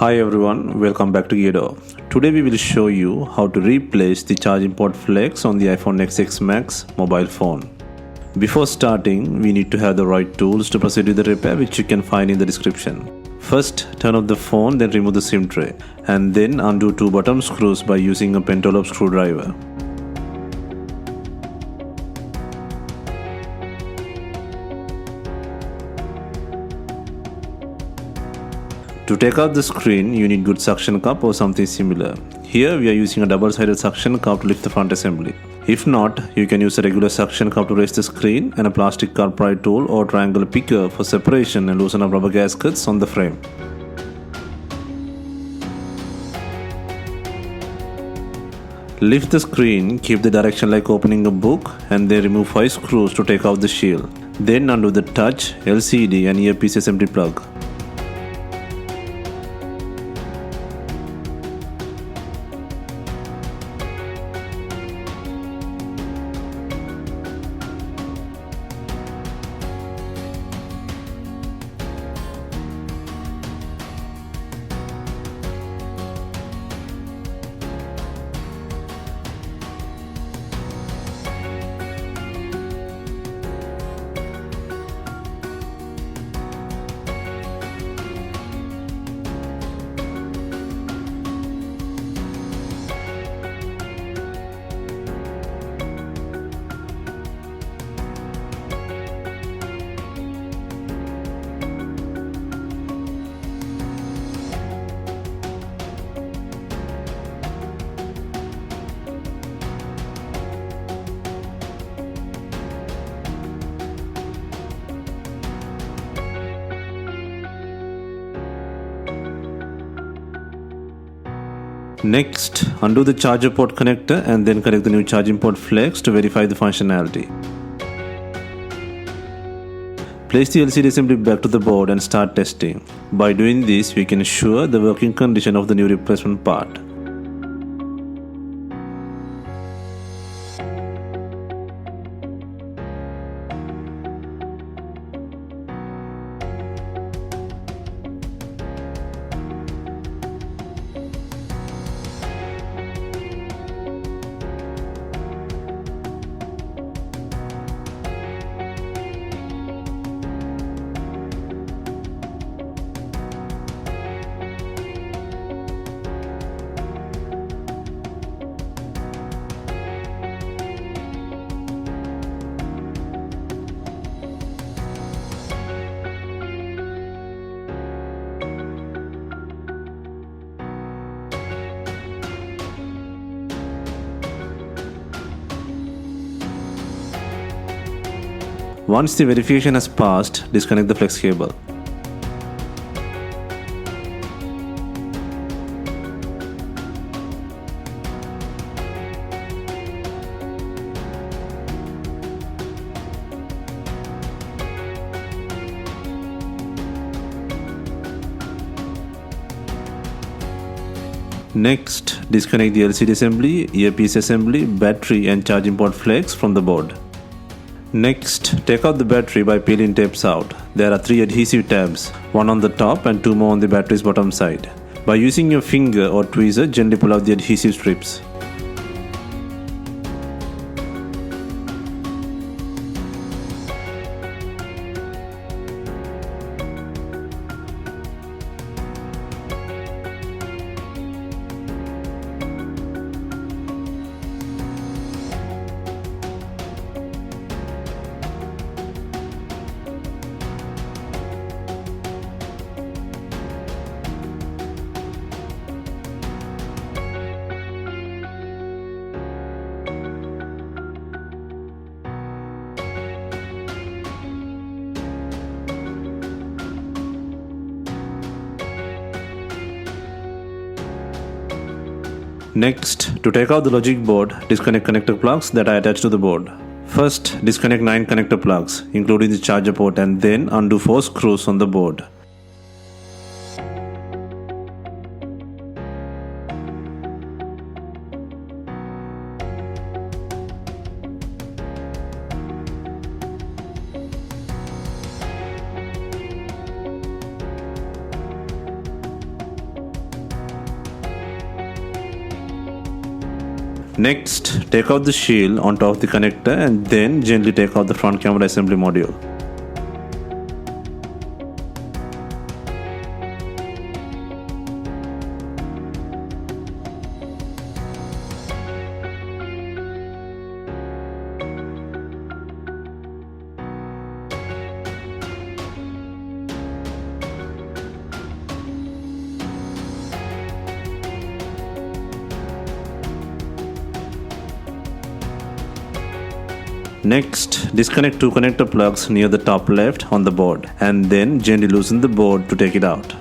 Hi everyone, welcome back to DYOR. Today we will show you how to replace the charging port flex on the iPhone XS Max mobile phone. Before starting, we need to have the right tools to proceed with the repair, which you can find in the description. First, turn off the phone, then remove the SIM tray, and then undo two bottom screws by using a pentalobe screwdriver. To take out the screen, you need good suction cup or something similar. Here we are using a double-sided suction cup to lift the front assembly. If not, you can use a regular suction cup to raise the screen and a plastic car pry tool or triangle picker for separation and loosen up rubber gaskets on the frame. Lift the screen, keep the direction like opening a book, and then remove 5 screws to take out the shield. Then undo the touch, LCD and earpiece assembly plug. Next, undo the charger port connector and then connect the new charging port flex to verify the functionality. Place the LCD assembly back to the board and start testing. By doing this, we can ensure the working condition of the new replacement part. Once the verification has passed, disconnect the flex cable. Next, disconnect the LCD assembly, earpiece assembly, battery and charging port flex from the board. Next, take out the battery by peeling tapes out. There are 3 adhesive tabs, one on the top and 2 more on the battery's bottom side. By using your finger or tweezer, gently pull out the adhesive strips. Next, to take out the logic board, disconnect connector plugs that are attached to the board. First, disconnect 9 connector plugs, including the charger port, and then undo 4 screws on the board. Next, take out the shield on top of the connector and then gently take out the front camera assembly module. Next, disconnect two connector plugs near the top left on the board and then gently loosen the board to take it out.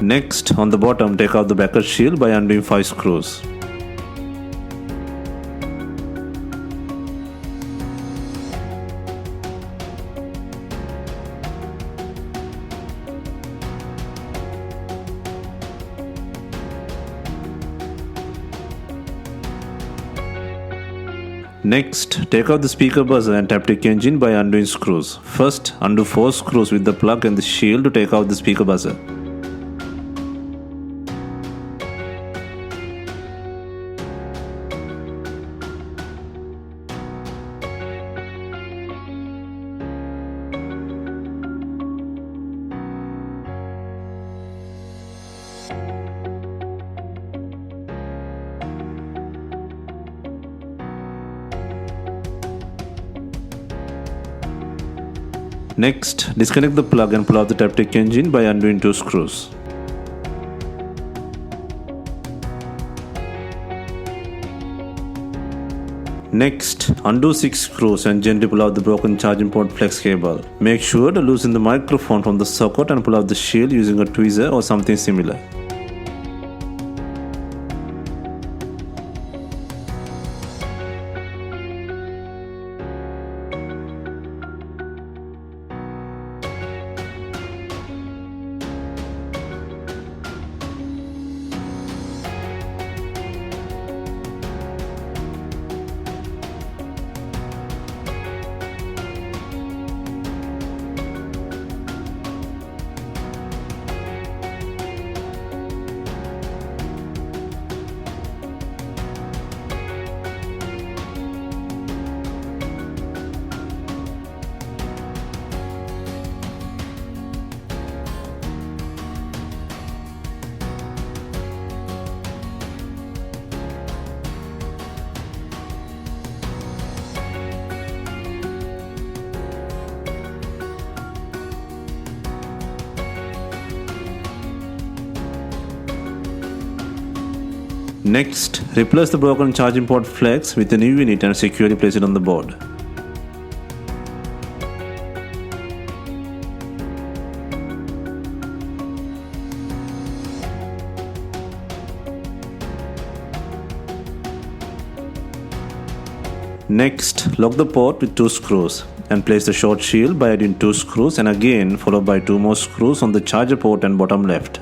Next, on the bottom, take out the backer shield by undoing 5 screws. Next, take out the speaker buzzer and Taptic engine by undoing screws. First, undo 4 screws with the plug and the shield to take out the speaker buzzer. Next, disconnect the plug and pull out the Taptic engine by undoing 2 screws. Next, undo 6 screws and gently pull out the broken charging port flex cable. Make sure to loosen the microphone from the socket and pull out the shield using a tweezer or something similar. Next, replace the broken charging port flex with a new unit and securely place it on the board. Next, lock the port with 2 screws and place the short shield by adding 2 screws and again followed by 2 more screws on the charger port and bottom left.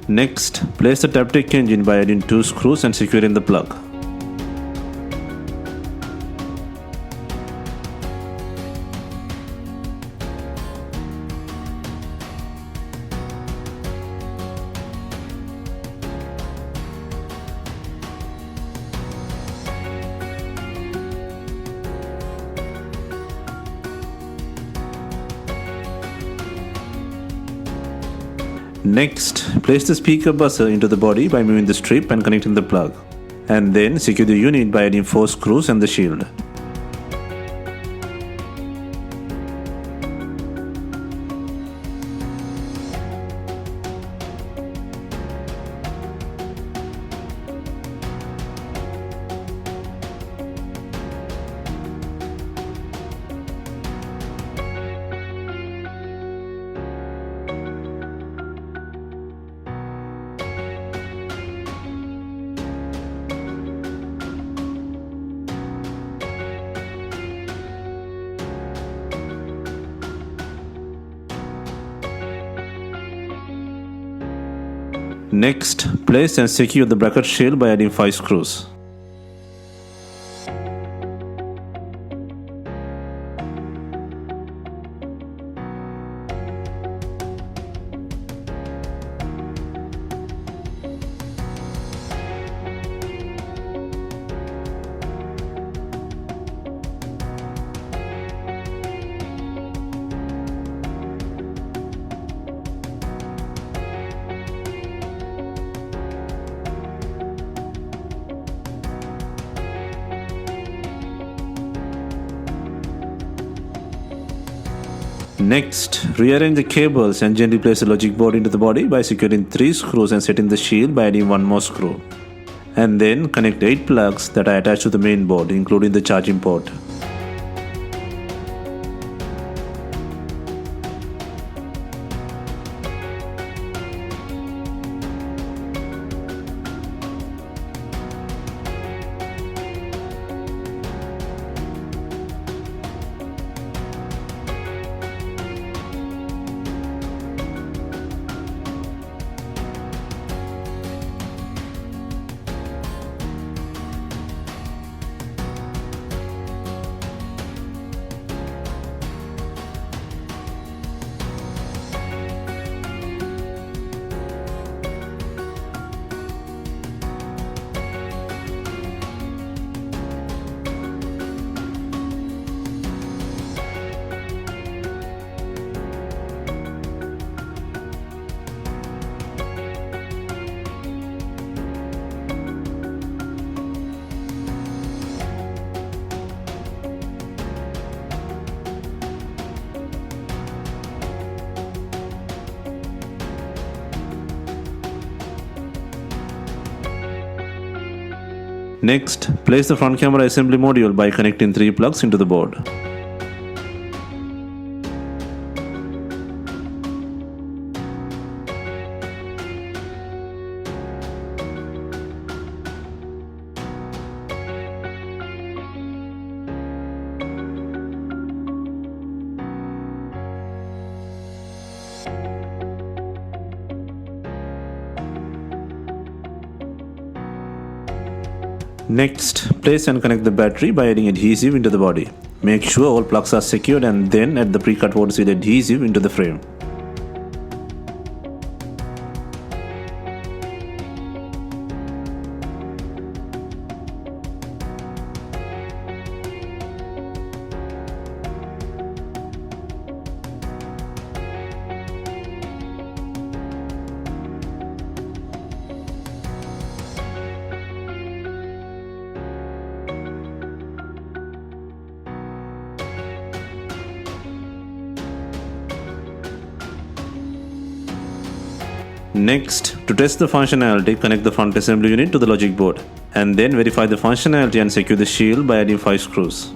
Next, place the Taptic engine by adding 2 screws and securing the plug. Next, place the speaker buzzer into the body by moving the strip and connecting the plug. And then secure the unit by adding 4 screws and the shield. Next, place and secure the bracket shield by adding 5 screws. Next, rearrange the cables and gently place the logic board into the body by securing 3 screws and setting the shield by adding 1 more screw. And then connect 8 plugs that are attached to the main board, including the charging port. Next, place the front camera assembly module by connecting 3 plugs into the board. Next, place and connect the battery by adding adhesive into the body. Make sure all plugs are secured and then add the pre-cut water seal adhesive into the frame. Next, to test the functionality, connect the front assembly unit to the logic board and then verify the functionality and secure the shield by adding 5 screws.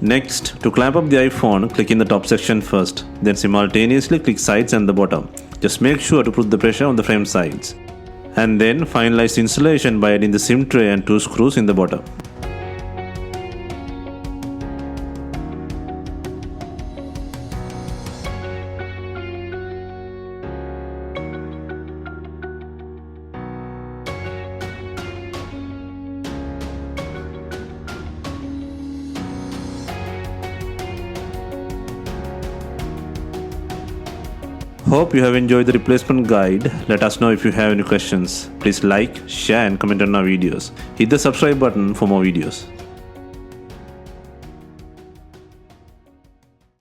Next, to clamp up the iPhone, click in the top section first, then simultaneously click sides and the bottom. Just make sure to put the pressure on the frame sides. And then finalize the installation by adding the SIM tray and 2 screws in the bottom. Hope you have enjoyed the replacement guide. Let us know if you have any questions. Please like, share and comment on our videos. Hit the subscribe button for more videos.